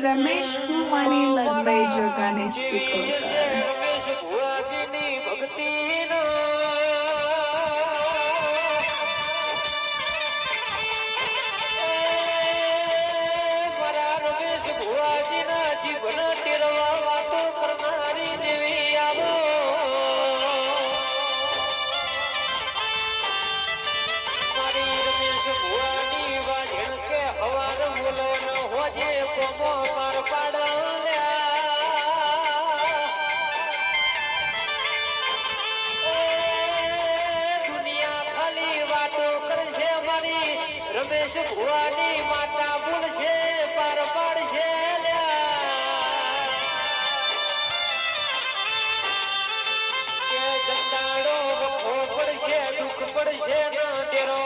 રમેશ ભુવાણી લલભાઈ જોગાને શીખવતા રમેશ ભુવાજીની ભક્તિનો મારા રમેશ ભુવાજીના જીવન ટેરવા વાતો કરનારી દેવી આવો મારી રમેશ ભુવાની વાજણ કે હવાર બોલો ન હોજે કોમો માર દુનિયા ખાલી વાતો કરશે મારી રમેશ ભુવાની માતા બોલશે પાર પાડશે કે જંદાડો વખો પડશે દુઃખ પડશે ના ડેરો